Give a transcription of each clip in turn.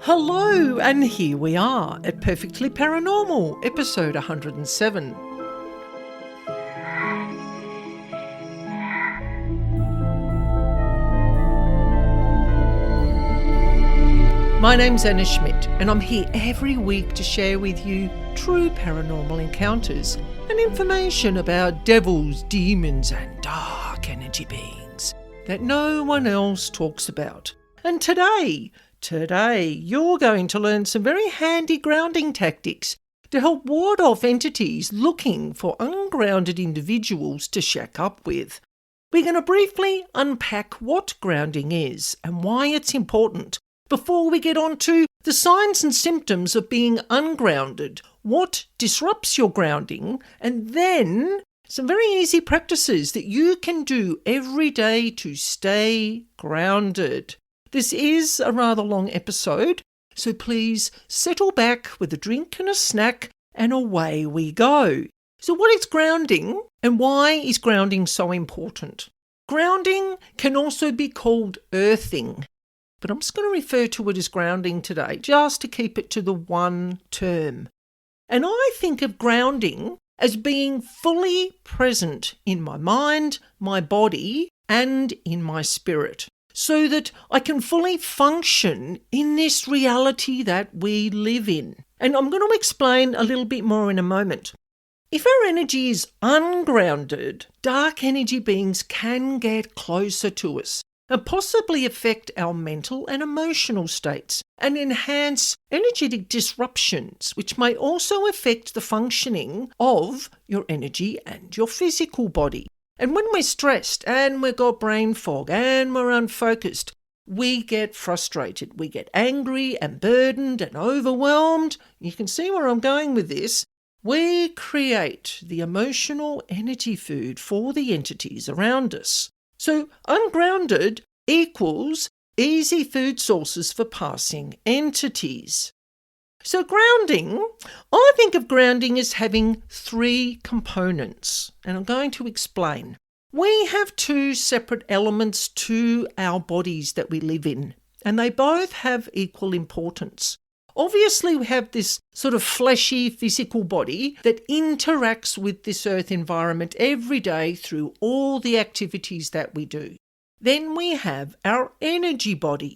Hello, and here we are at Perfectly Paranormal, episode 107. My name's Annaschmidt, and I'm here every week to share with you true paranormal encounters and information about devils, demons, and dark energy beings that no one else talks about. And today, you're going to learn some very handy grounding tactics to help ward off entities looking for ungrounded individuals to shack up with. We're going to briefly unpack what grounding is and why it's important before we get on to the signs and symptoms of being ungrounded, what disrupts your grounding, and then some very easy practices that you can do every day to stay grounded. This is a rather long episode, so please settle back with a drink and a snack, and away we go. So what is grounding, and why is grounding so important? Grounding can also be called earthing, but I'm just going to refer to it as grounding today, just to keep it to the one term. And I think of grounding as being fully present in my mind, my body, and in my spirit, so that I can fully function in this reality that we live in. And I'm going to explain a little bit more in a moment. If our energy is ungrounded, dark energy beings can get closer to us and possibly affect our mental and emotional states and enhance energetic disruptions, which may also affect the functioning of your energy and your physical body. And when we're stressed and we've got brain fog and we're unfocused, we get frustrated, we get angry and burdened and overwhelmed. You can see where I'm going with this. We create the emotional energy food for the entities around us. So ungrounded equals easy food sources for passing entities. So grounding, I think of grounding as having three components, and I'm going to explain. We have two separate elements to our bodies that we live in, and they both have equal importance. Obviously, we have this sort of fleshy physical body that interacts with this earth environment every day through all the activities that we do. Then we have our energy body.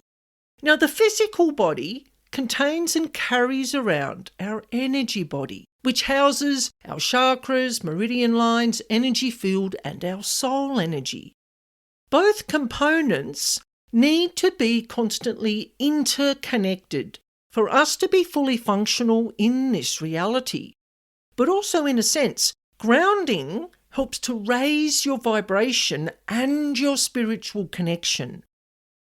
Now, the physical body contains and carries around our energy body, which houses our chakras, meridian lines, energy field, and our soul energy. Both components need to be constantly interconnected for us to be fully functional in this reality. But also, in a sense, grounding helps to raise your vibration and your spiritual connection.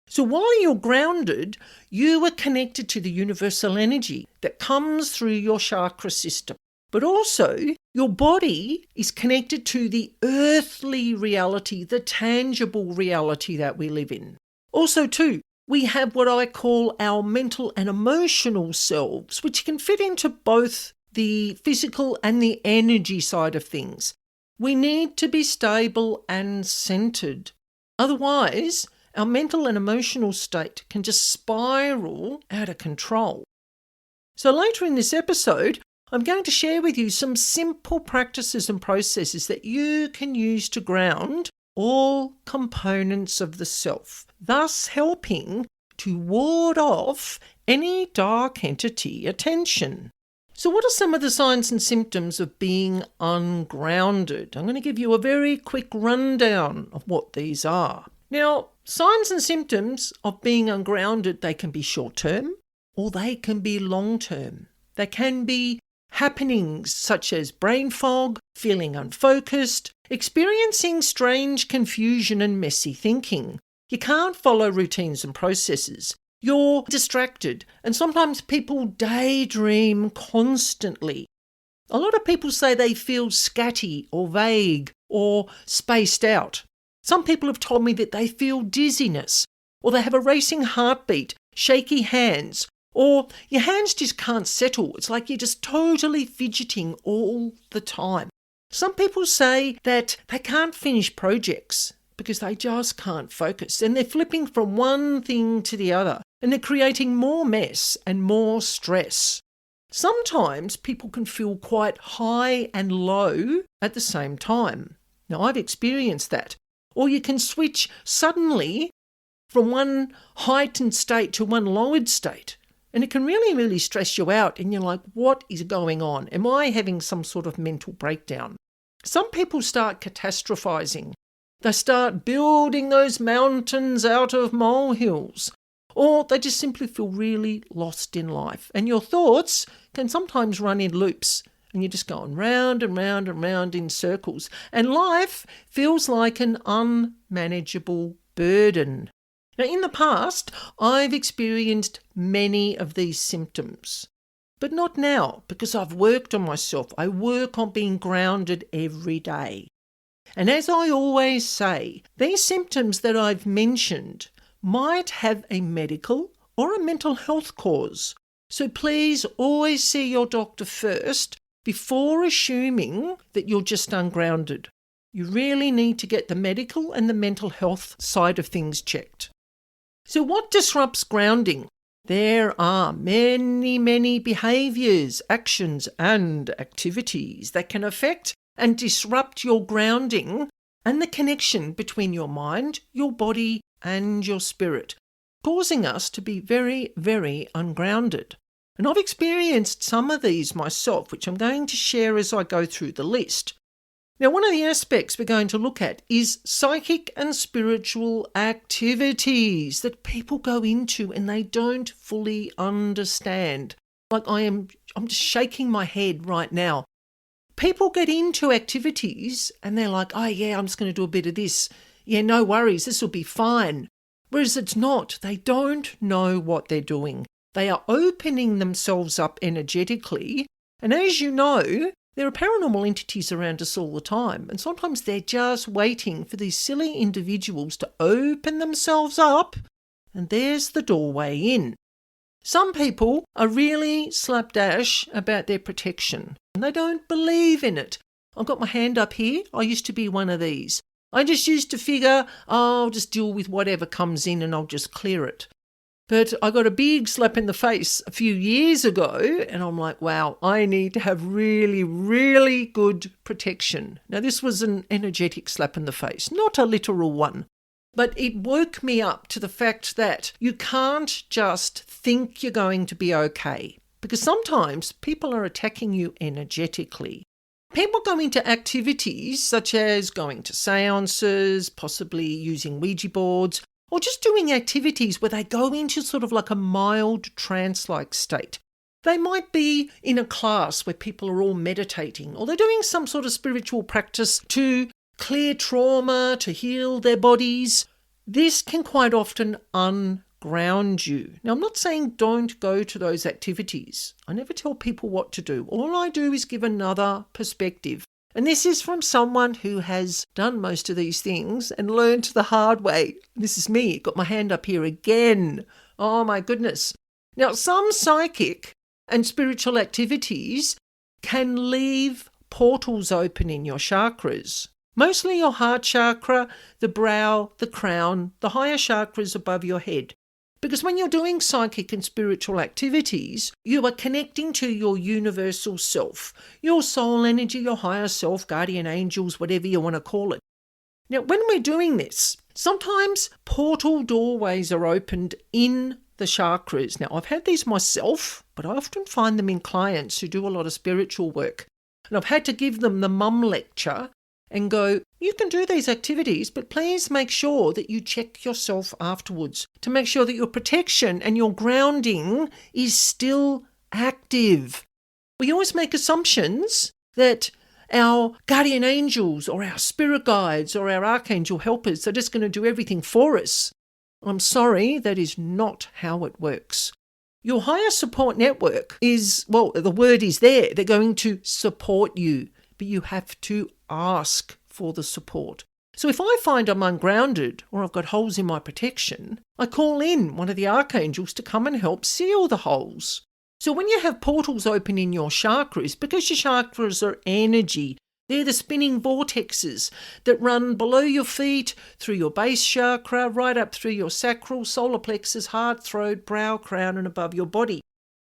So while you're grounded, you are connected to the universal energy that comes through your chakra system. But also, your body is connected to the earthly reality, the tangible reality that we live in. Also, too, we have what I call our mental and emotional selves, which can fit into both the physical and the energy side of things. We need to be stable and centered. Otherwise, our mental and emotional state can just spiral out of control. So later in this episode, I'm going to share with you some simple practices and processes that you can use to ground all components of the self, thus helping to ward off any dark entity attention. So what are some of the signs and symptoms of being ungrounded? I'm going to give you a very quick rundown of what these are. Now, signs and symptoms of being ungrounded, they can be short-term or they can be long-term. They can be happenings such as brain fog, feeling unfocused, experiencing strange confusion and messy thinking. You can't follow routines and processes. You're distracted, and sometimes people daydream constantly. A lot of people say they feel scatty or vague or spaced out. Some people have told me that they feel dizziness, or they have a racing heartbeat, shaky hands, or your hands just can't settle. It's like you're just totally fidgeting all the time. Some people say that they can't finish projects because they just can't focus, and they're flipping from one thing to the other. and they're creating more mess and more stress. Sometimes people can feel quite high and low at the same time. Now, I've experienced that. Or you can switch suddenly from one heightened state to one lowered state. And it can really, really stress you out. And you're like, what is going on? Am I having some sort of mental breakdown? Some people start catastrophizing. They start building those mountains out of molehills. Or they just simply feel really lost in life. And your thoughts can sometimes run in loops. And you're just going round and round and round in circles. And life feels like an unmanageable burden. Now, in the past, I've experienced many of these symptoms. But not now, because I've worked on myself. I work on being grounded every day. And as I always say, these symptoms that I've mentioned might have a medical or a mental health cause. So please always see your doctor first before assuming that you're just ungrounded. You really need to get the medical and the mental health side of things checked. So what disrupts grounding? There are many, many behaviours, actions and activities that can affect and disrupt your grounding and the connection between your mind, your body and your spirit, causing us to be very, very ungrounded. And I've experienced some of these myself, which I'm going to share as I go through the list. Now, one of the aspects we're going to look at is psychic and spiritual activities that people go into and they don't fully understand. Like I'm just shaking my head right now. People get into activities and they're like, oh yeah, I'm just going to do a bit of this. Yeah, no worries, this will be fine. Whereas it's not. They don't know what they're doing. They are opening themselves up energetically. And as you know, there are paranormal entities around us all the time. And sometimes they're just waiting for these silly individuals to open themselves up. And there's the doorway in. Some people are really slapdash about their protection. And they don't believe in it. I've got my hand up here. I used to be one of these. I just used to figure, I'll just deal with whatever comes in and I'll just clear it. But I got a big slap in the face a few years ago and I'm like, wow, I need to have really, really good protection. Now, this was an energetic slap in the face, not a literal one. But it woke me up to the fact that you can't just think you're going to be okay. Because sometimes people are attacking you energetically. People go into activities such as going to seances, possibly using Ouija boards, or just doing activities where they go into sort of like a mild trance-like state. They might be in a class where people are all meditating, or they're doing some sort of spiritual practice to clear trauma, to heal their bodies. This can quite often unground you. Now, I'm not saying don't go to those activities. I never tell people what to do. All I do is give another perspective. And this is from someone who has done most of these things and learned the hard way. This is me. Got my hand up here again. Oh my goodness. Now, some psychic and spiritual activities can leave portals open in your chakras. Mostly your heart chakra, the brow, the crown, the higher chakras above your head. Because when you're doing psychic and spiritual activities, you are connecting to your universal self, your soul energy, your higher self, guardian angels, whatever you want to call it. Now, when we're doing this, sometimes portal doorways are opened in the chakras. Now, I've had these myself, but I often find them in clients who do a lot of spiritual work. And I've had to give them the mum lecture and go, you can do these activities, but please make sure that you check yourself afterwards to make sure that your protection and your grounding is still active. We always make assumptions that our guardian angels or our spirit guides or our archangel helpers are just going to do everything for us. I'm sorry, that is not how it works. Your higher support network is, well, the word is there. They're going to support you, but you have to ask for the support. So if I find I'm ungrounded or I've got holes in my protection, I call in one of the archangels to come and help seal the holes. So when you have portals open in your chakras, because your chakras are energy, They're the spinning vortexes that run below your feet, through your base chakra, right up through your sacral, solar plexus, heart, throat, brow, crown, and above your body.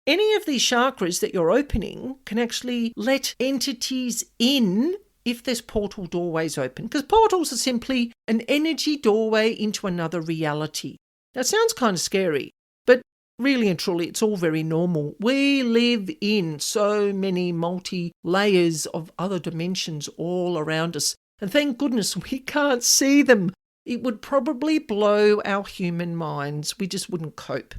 Any of these chakras that you're opening can actually let entities in if there's portal doorways open, because portals are simply an energy doorway into another reality. Now, it sounds kind of scary, but really and truly, it's all very normal. We live in so many multi-layers of other dimensions all around us. And thank goodness we can't see them. It would probably blow our human minds. We just wouldn't cope.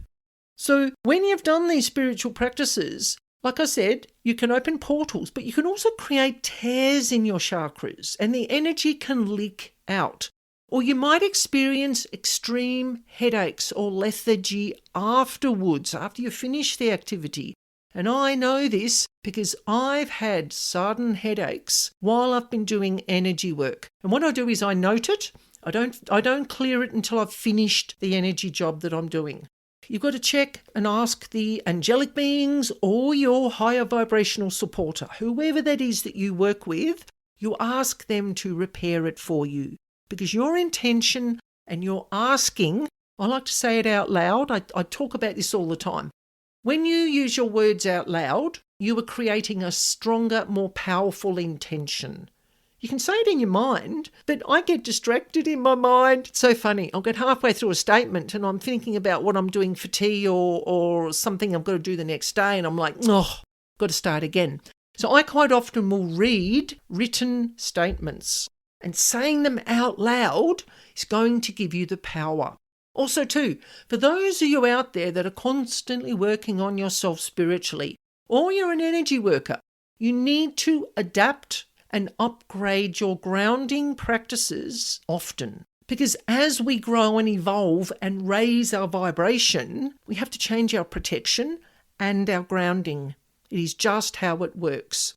So when you've done these spiritual practices, like I said, you can open portals, but you can also create tears in your chakras and the energy can leak out. Or you might experience extreme headaches or lethargy afterwards, after you finish the activity. And I know this because I've had sudden headaches while I've been doing energy work. And what I do is I note it. I don't clear it until I've finished the energy job that I'm doing. You've got to check and ask the angelic beings or your higher vibrational supporter, whoever that is that you work with, you ask them to repair it for you. Because your intention and your asking, I like to say it out loud, I talk about this all the time. When you use your words out loud, you are creating a stronger, more powerful intention. You can say it in your mind, but I get distracted in my mind. It's so funny. I'll get halfway through a statement and I'm thinking about what I'm doing for tea or something I've got to do the next day, and I'm like, got to start again. So I quite often will read written statements, and saying them out loud is going to give you the power. Also too, for those of you out there that are constantly working on yourself spiritually, or you're an energy worker, you need to adapt and upgrade your grounding practices often. Because as we grow and evolve and raise our vibration, we have to change our protection and our grounding. It is just how it works.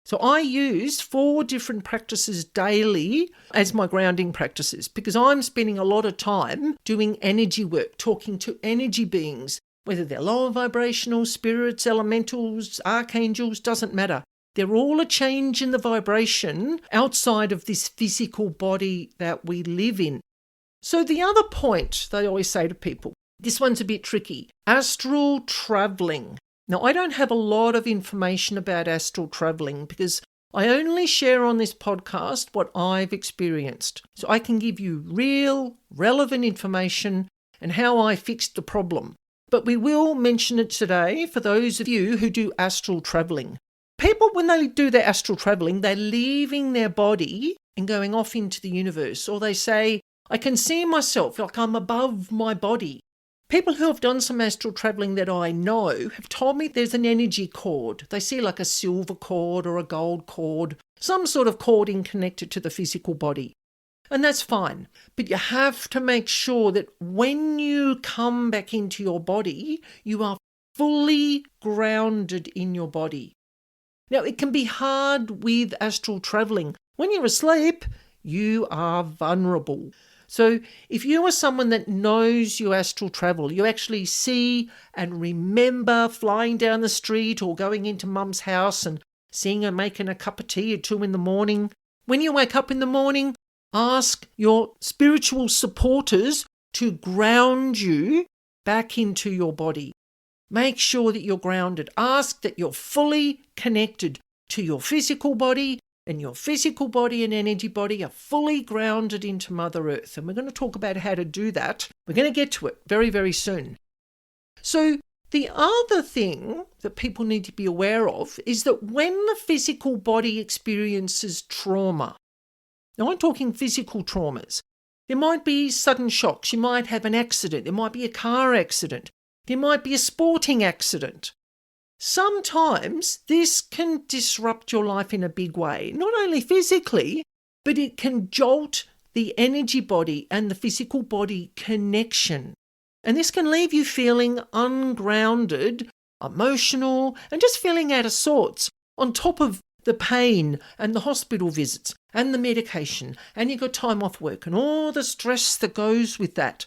So I use 4 different practices daily as my grounding practices because I'm spending a lot of time doing energy work, talking to energy beings, whether they're lower vibrational, spirits, elementals, archangels, doesn't matter. They're all a change in the vibration outside of this physical body that we live in. So the other point they always say to people, this one's a bit tricky, astral travelling. Now, I don't have a lot of information about astral travelling because I only share on this podcast what I've experienced. So I can give you real, relevant information and how I fixed the problem. But we will mention it today for those of you who do astral travelling. People, when they do their astral travelling, they're leaving their body and going off into the universe. Or they say, I can see myself like I'm above my body. People who have done some astral travelling that I know have told me there's an energy cord. They see like a silver cord or a gold cord, some sort of cording connected to the physical body. And that's fine. But you have to make sure that when you come back into your body, you are fully grounded in your body. Now, it can be hard with astral travelling. When you're asleep, you are vulnerable. So if you are someone that knows you astral travel, you actually see and remember flying down the street or going into mum's house and seeing her making a cup of tea at 2 a.m. When you wake up in the morning, ask your spiritual supporters to ground you back into your body. Make sure that you're grounded. Ask that you're fully connected to your physical body, and your physical body and energy body are fully grounded into Mother Earth. And we're going to talk about how to do that. We're going to get to it very, very soon. So the other thing that people need to be aware of is that when the physical body experiences trauma, now I'm talking physical traumas, there might be sudden shocks. You might have an accident. There might be a car accident. There might be a sporting accident. Sometimes this can disrupt your life in a big way, not only physically, but it can jolt the energy body and the physical body connection. And this can leave you feeling ungrounded, emotional, and just feeling out of sorts, on top of the pain and the hospital visits and the medication, and you've got time off work and all the stress that goes with that.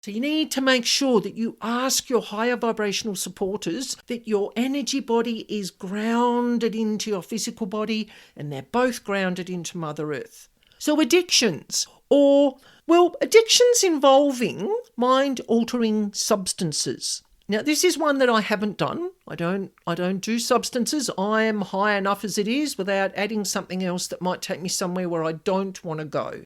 So you need to make sure that you ask your higher vibrational supporters that your energy body is grounded into your physical body and they're both grounded into Mother Earth. So addictions addictions involving mind-altering substances. Now, this is one that I haven't done. I don't do substances. I am high enough as it is without adding something else that might take me somewhere where I don't want to go.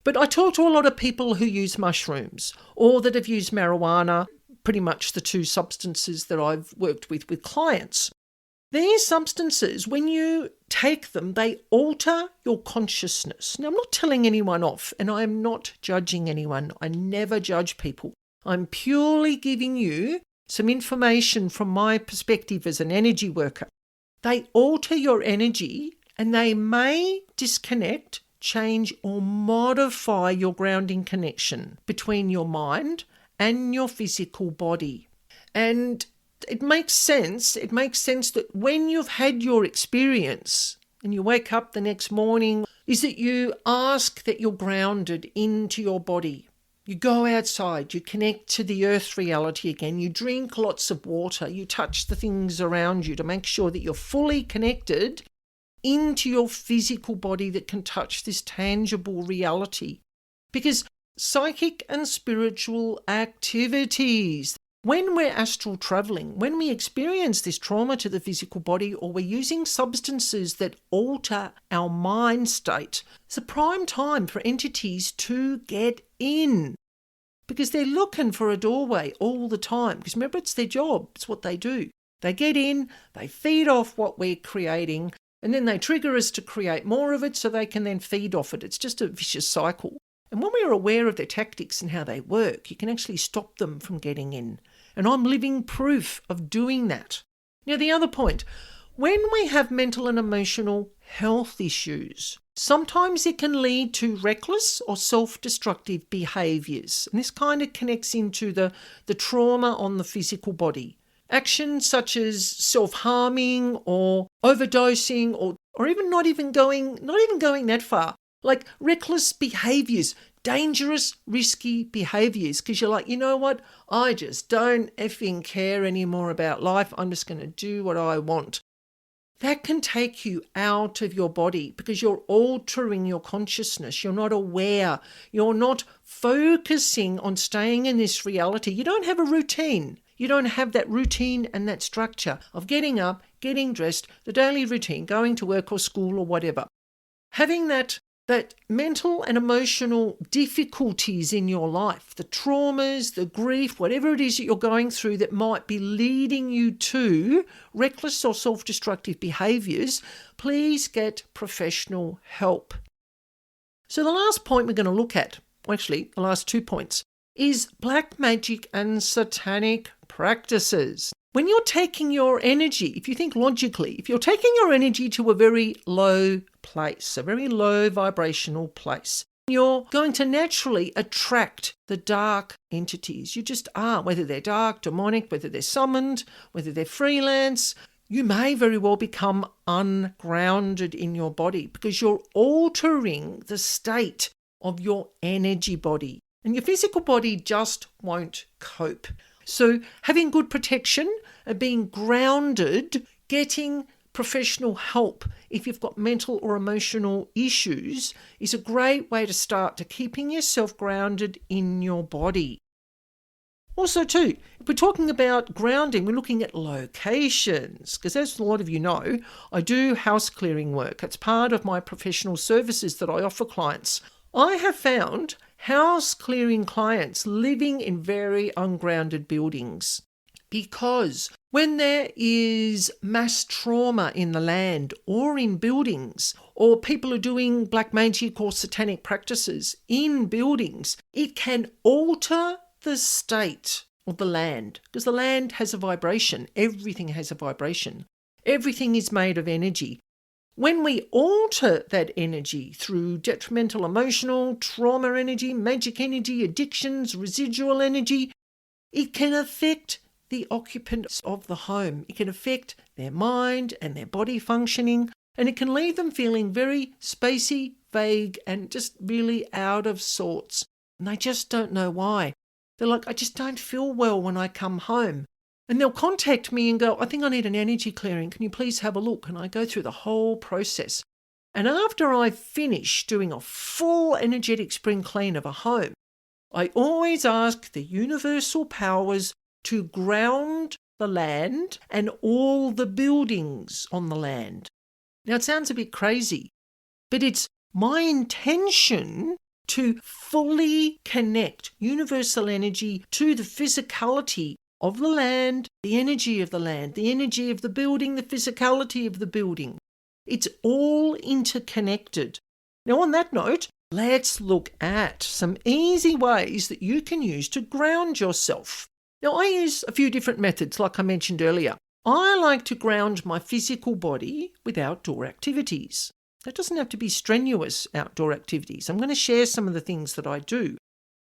But I talk to a lot of people who use mushrooms or that have used marijuana, pretty much the two substances that I've worked with clients. These substances, when you take them, they alter your consciousness. Now, I'm not telling anyone off, and I am not judging anyone. I never judge people. I'm purely giving you some information from my perspective as an energy worker. They alter your energy and they may disconnect, change or modify your grounding connection between your mind and your physical body. And it makes sense. It makes sense that when you've had your experience and you wake up the next morning, is that you ask that you're grounded into your body. You go outside, you connect to the earth reality again, you drink lots of water, you touch the things around you to make sure that you're fully connected into your physical body that can touch this tangible reality. Because psychic and spiritual activities, when we're astral traveling, when we experience this trauma to the physical body or we're using substances that alter our mind state, it's a prime time for entities to get in because they're looking for a doorway all the time. Because remember, it's their job. It's what they do. They get in, they feed off what we're creating, and then they trigger us to create more of it so they can then feed off it. It's just a vicious cycle. And when we are aware of their tactics and how they work, you can actually stop them from getting in. And I'm living proof of doing that. Now, the other point, when we have mental and emotional health issues, sometimes it can lead to reckless or self-destructive behaviours. And this kind of connects into the trauma on the physical body. Actions such as self-harming or overdosing or even not even going that far, like reckless behaviours, dangerous, risky behaviours, because you're like, you know what, I just don't effing care anymore about life. I'm just going to do what I want. That can take you out of your body because you're altering your consciousness. You're not aware. You're not focusing on staying in this reality. You don't have a routine. You don't have that routine and that structure of getting up, getting dressed, the daily routine, going to work or school or whatever. Having that mental and emotional difficulties in your life, the traumas, the grief, whatever it is that you're going through that might be leading you to reckless or self-destructive behaviours, please get professional help. So the last point we're going to look at, actually the last 2 points, is black magic and satanic practices. When you're taking your energy, if you think logically, if you're taking your energy to a very low place, a very low vibrational place, you're going to naturally attract the dark entities. You just are, whether they're dark, demonic, whether they're summoned, whether they're freelance. You may very well become ungrounded in your body because you're altering the state of your energy body. And your physical body just won't cope. So having good protection and being grounded, getting professional help if you've got mental or emotional issues is a great way to start to keeping yourself grounded in your body. Also too, if we're talking about grounding, we're looking at locations because as a lot of you know, I do house clearing work. It's part of my professional services that I offer clients. I have found house clearing clients living in very ungrounded buildings because when there is mass trauma in the land or in buildings or people are doing black magic or satanic practices in buildings, it can alter the state of the land because the land has a vibration. Everything has a vibration. Everything is made of energy. When we alter that energy through detrimental emotional, trauma energy, magic energy, addictions, residual energy, it can affect the occupants of the home. It can affect their mind and their body functioning, and it can leave them feeling very spacey, vague, and just really out of sorts. And they just don't know why. They're like, I just don't feel well when I come home. And they'll contact me and go, I think I need an energy clearing. Can you please have a look? And I go through the whole process. And after I finish doing a full energetic spring clean of a home, I always ask the universal powers to ground the land and all the buildings on the land. Now, it sounds a bit crazy, but it's my intention to fully connect universal energy to the physicality of the land, the energy of the land, the energy of the building, the physicality of the building. It's all interconnected. Now, on that note, let's look at some easy ways that you can use to ground yourself. Now, I use a few different methods, like I mentioned earlier. I like to ground my physical body with outdoor activities. That doesn't have to be strenuous outdoor activities. I'm going to share some of the things that I do.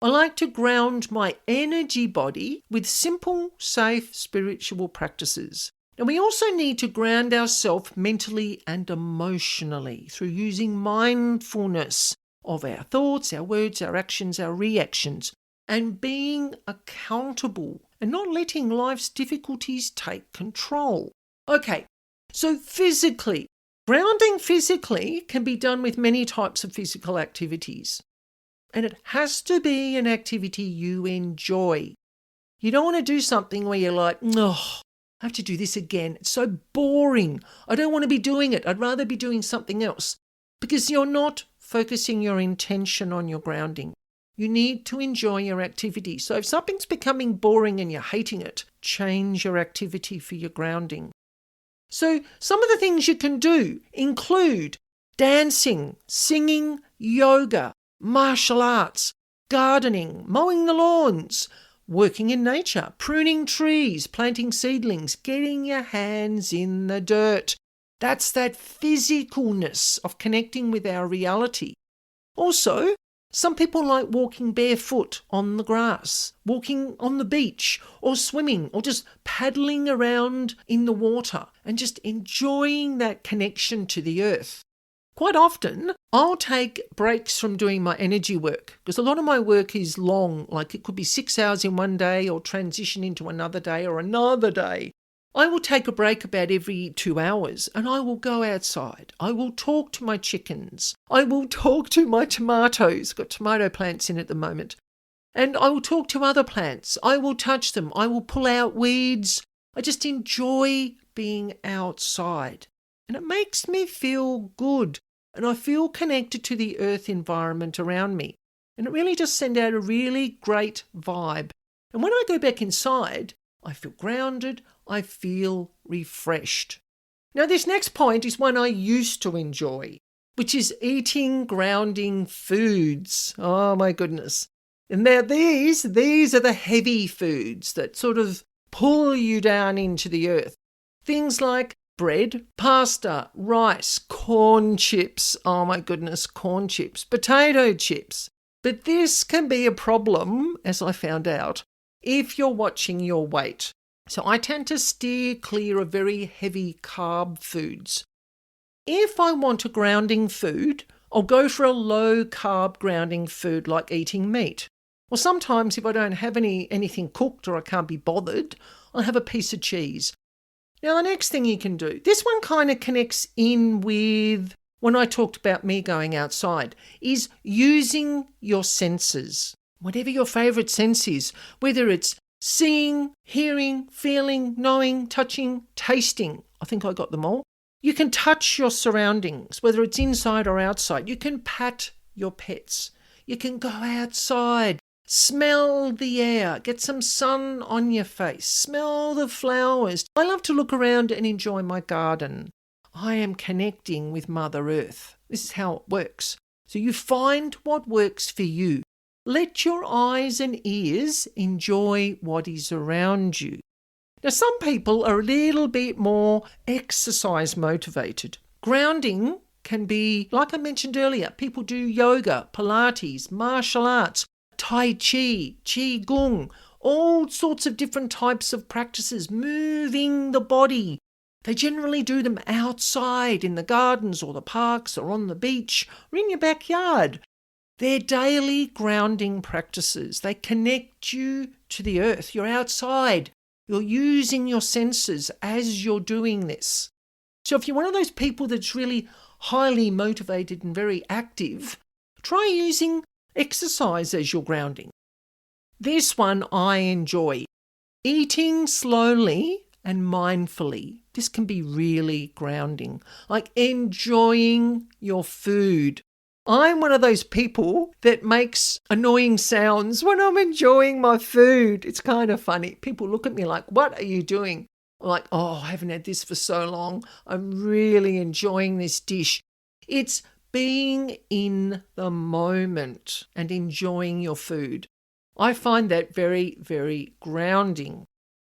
I like to ground my energy body with simple, safe, spiritual practices. And we also need to ground ourselves mentally and emotionally through using mindfulness of our thoughts, our words, our actions, our reactions, and being accountable and not letting life's difficulties take control. Okay, so physically, grounding physically can be done with many types of physical activities. And it has to be an activity you enjoy. You don't want to do something where you're like, oh, I have to do this again. It's so boring. I don't want to be doing it. I'd rather be doing something else. Because you're not focusing your intention on your grounding. You need to enjoy your activity. So if something's becoming boring and you're hating it, change your activity for your grounding. So some of the things you can do include dancing, singing, yoga, martial arts, gardening, mowing the lawns, working in nature, pruning trees, planting seedlings, getting your hands in the dirt. That's that physicalness of connecting with our reality. Also, some people like walking barefoot on the grass, walking on the beach, or swimming, or just paddling around in the water and just enjoying that connection to the earth. Quite often, I'll take breaks from doing my energy work because a lot of my work is long, like it could be 6 hours in one day or transition into another day or another day. I will take a break about every 2 hours and I will go outside. I will talk to my chickens. I will talk to my tomatoes. I've got tomato plants in at the moment. And I will talk to other plants. I will touch them. I will pull out weeds. I just enjoy being outside. And it makes me feel good. And I feel connected to the earth environment around me. And it really just sends out a really great vibe. And when I go back inside, I feel grounded. I feel refreshed. Now, this next point is one I used to enjoy, which is eating grounding foods. Oh, my goodness. And now these are the heavy foods that sort of pull you down into the earth. Things like bread, pasta, rice, corn chips. Oh my goodness, corn chips, potato chips. But this can be a problem, as I found out, if you're watching your weight. So I tend to steer clear of very heavy carb foods. If I want a grounding food, I'll go for a low carb grounding food like eating meat. Or sometimes if I don't have anything cooked or I can't be bothered, I'll have a piece of cheese. Now, the next thing you can do, this one kind of connects in with when I talked about me going outside, is using your senses. Whatever your favourite sense is, whether it's seeing, hearing, feeling, knowing, touching, tasting. I think I got them all. You can touch your surroundings, whether it's inside or outside. You can pat your pets. You can go outside. Smell the air, get some sun on your face, smell the flowers. I love to look around and enjoy my garden. I am connecting with Mother Earth. This is how it works. So you find what works for you. Let your eyes and ears enjoy what is around you. Now, some people are a little bit more exercise motivated. Grounding can be, like I mentioned earlier, people do yoga, Pilates, martial arts, Tai Chi, Qigong, all sorts of different types of practices, moving the body. They generally do them outside in the gardens or the parks or on the beach or in your backyard. They're daily grounding practices. They connect you to the earth. You're outside. You're using your senses as you're doing this. So if you're one of those people that's really highly motivated and very active, try using exercise as your grounding. This one I enjoy. Eating slowly and mindfully. This can be really grounding. Like enjoying your food. I'm one of those people that makes annoying sounds when I'm enjoying my food. It's kind of funny. People look at me like, what are you doing? I'm like, oh, I haven't had this for so long. I'm really enjoying this dish. It's being in the moment and enjoying your food. I find that very, very grounding.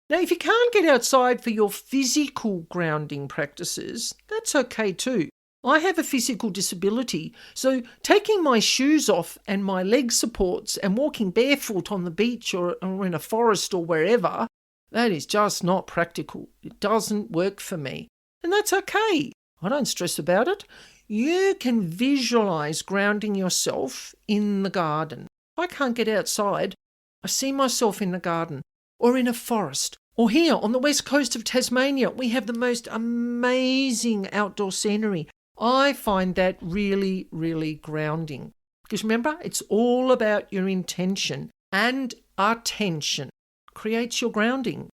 Now, if you can't get outside for your physical grounding practices, that's okay too. I have a physical disability, so taking my shoes off and my leg supports and walking barefoot on the beach or in a forest or wherever, that is just not practical. It doesn't work for me. And that's okay. I don't stress about it. You can visualize grounding yourself in the garden. If I can't get outside, I see myself in the garden or in a forest. Or here on the west coast of Tasmania, we have the most amazing outdoor scenery. I find that really, really grounding. Because remember, it's all about your intention and attention. Creates your grounding.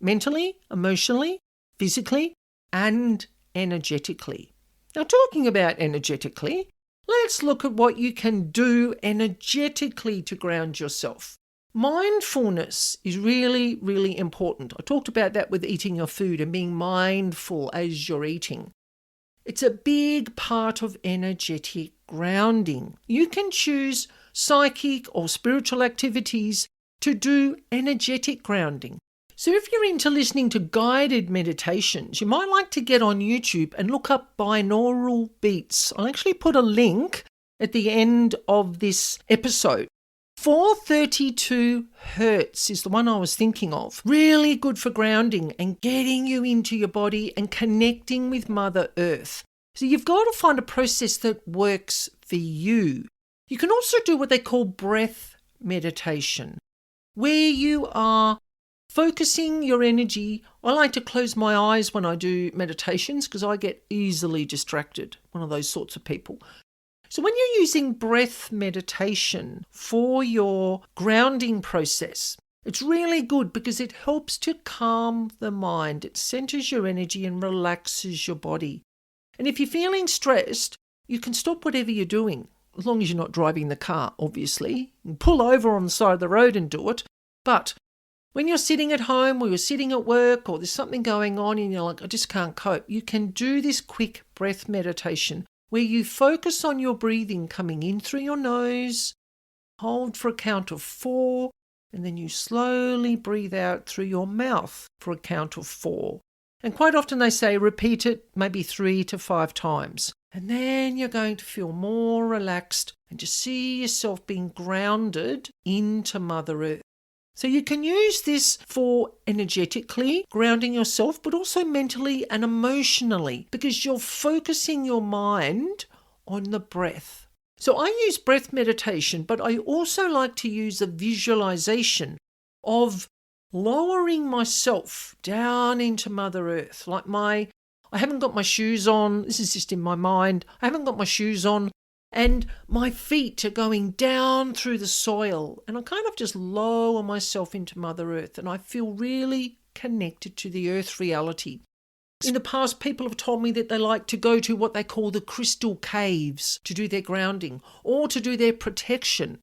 Mentally, emotionally, physically, and energetically. Now, talking about energetically, let's look at what you can do energetically to ground yourself. Mindfulness is really, really important. I talked about that with eating your food and being mindful as you're eating. It's a big part of energetic grounding. You can choose psychic or spiritual activities to do energetic grounding. So if you're into listening to guided meditations, you might like to get on YouTube and look up binaural beats. I'll actually put a link at the end of this episode. 432 hertz is the one I was thinking of. Really good for grounding and getting you into your body and connecting with Mother Earth. So you've got to find a process that works for you. You can also do what they call breath meditation, where you are focusing your energy. I like to close my eyes when I do meditations because I get easily distracted, one of those sorts of people. So when you're using breath meditation for your grounding process, it's really good because it helps to calm the mind. It centers your energy and relaxes your body. And if you're feeling stressed, you can stop whatever you're doing, as long as you're not driving the car, obviously. You can pull over on the side of the road and do it. But when you're sitting at home or you're sitting at work or there's something going on and you're like, I just can't cope, you can do this quick breath meditation where you focus on your breathing coming in through your nose, hold for a count of 4, and then you slowly breathe out through your mouth for a count of 4. And quite often they say repeat it maybe 3 to 5 times. And then you're going to feel more relaxed and just see yourself being grounded into Mother Earth. So you can use this for energetically grounding yourself, but also mentally and emotionally, because you're focusing your mind on the breath. So I use breath meditation, but I also like to use a visualization of lowering myself down into Mother Earth. Like I haven't got my shoes on. This is just in my mind. I haven't got my shoes on. And my feet are going down through the soil. And I kind of just lower myself into Mother Earth. And I feel really connected to the earth reality. In the past, people have told me that they like to go to what they call the crystal caves to do their grounding or to do their protection.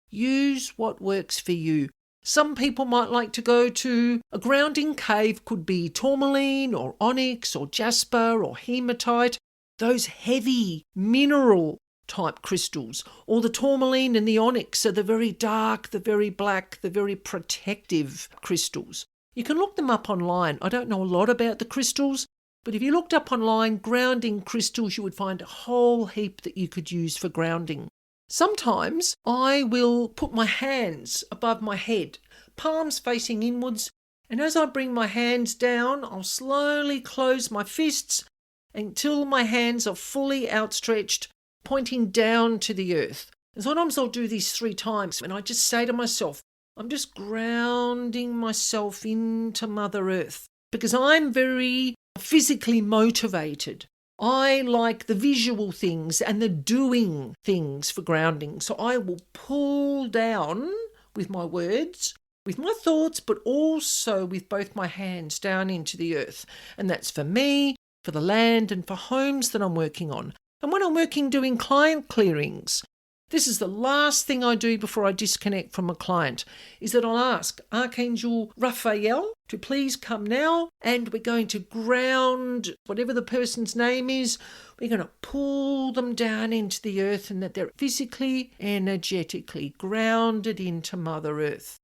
Use what works for you. Some people might like to go to a grounding cave, could be tourmaline or onyx or jasper or hematite, those heavy mineral type crystals, or the tourmaline and the onyx are the very dark, the very black, the very protective crystals. You can look them up online. I don't know a lot about the crystals, but if you looked up online grounding crystals, you would find a whole heap that you could use for grounding. Sometimes I will put my hands above my head, palms facing inwards, and as I bring my hands down, I'll slowly close my fists until my hands are fully outstretched, pointing down to the earth. And sometimes I'll do these 3 times and I just say to myself, I'm just grounding myself into Mother Earth because I'm very physically motivated. I like the visual things and the doing things for grounding. So I will pull down with my words, with my thoughts, but also with both my hands down into the earth. And that's for me, for the land, and for homes that I'm working on. And when I'm working doing client clearings, this is the last thing I do before I disconnect from a client, is that I'll ask Archangel Raphael to please come now, and we're going to ground whatever the person's name is. We're going to pull them down into the earth and that they're physically, energetically grounded into Mother Earth.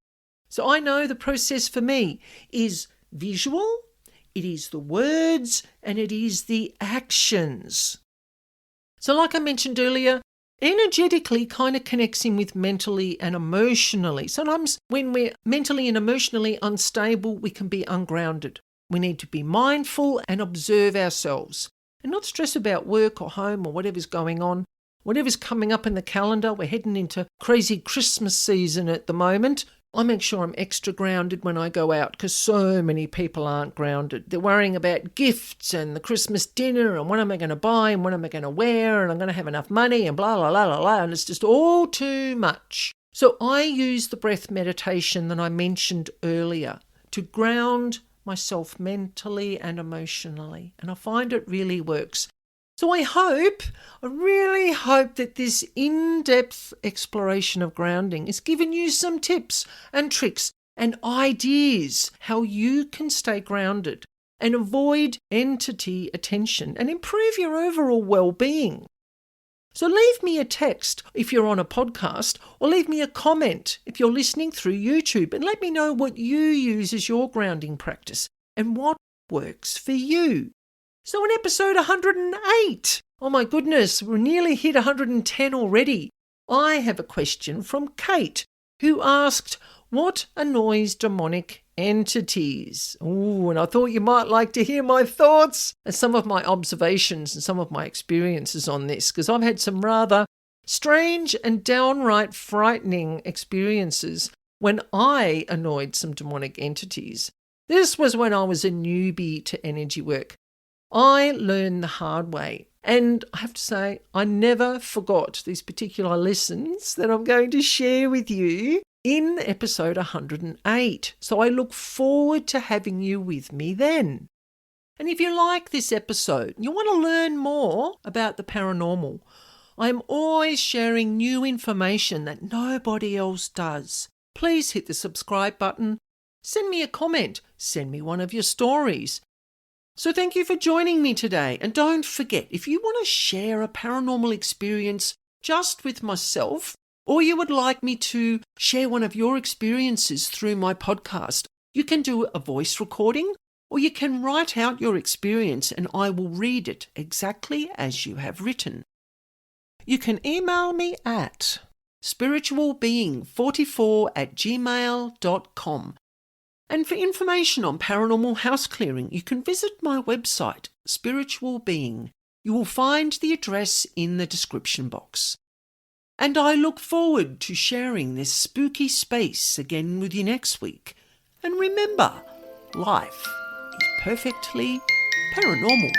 So I know the process for me is visual, it is the words, and it is the actions. So like I mentioned earlier, energetically kind of connects in with mentally and emotionally. Sometimes when we're mentally and emotionally unstable, we can be ungrounded. We need to be mindful and observe ourselves and not stress about work or home or whatever's going on, whatever's coming up in the calendar. We're heading into crazy Christmas season at the moment. I make sure I'm extra grounded when I go out because so many people aren't grounded. They're worrying about gifts and the Christmas dinner and what am I going to buy and what am I going to wear and I'm going to have enough money and blah, blah, blah, blah, blah. And it's just all too much. So I use the breath meditation that I mentioned earlier to ground myself mentally and emotionally. And I find it really works. So I really hope that this in-depth exploration of grounding has given you some tips and tricks and ideas how you can stay grounded and avoid entity attention and improve your overall well-being. So leave me a text if you're on a podcast, or leave me a comment if you're listening through YouTube, and let me know what you use as your grounding practice and what works for you. So in episode 108, oh my goodness, we're nearly hit 110 already. I have a question from Kate, who asked, what annoys demonic entities? Ooh, and I thought you might like to hear my thoughts and some of my observations and some of my experiences on this, because I've had some rather strange and downright frightening experiences when I annoyed some demonic entities. This was when I was a newbie to energy work. I learned the hard way, and I have to say I never forgot these particular lessons that I'm going to share with you in episode 108. So I look forward to having you with me then. And if you like this episode, you want to learn more about the paranormal, I'm always sharing new information that nobody else does. Please hit the subscribe button, send me a comment, send me one of your stories. So thank you for joining me today. And don't forget, if you want to share a paranormal experience just with myself, or you would like me to share one of your experiences through my podcast, you can do a voice recording, or you can write out your experience and I will read it exactly as you have written. You can email me at spiritualbeing44@gmail.com. And for information on paranormal house clearing, you can visit my website, Spiritual Being. You will find the address in the description box. And I look forward to sharing this spooky space again with you next week. And remember, life is perfectly paranormal.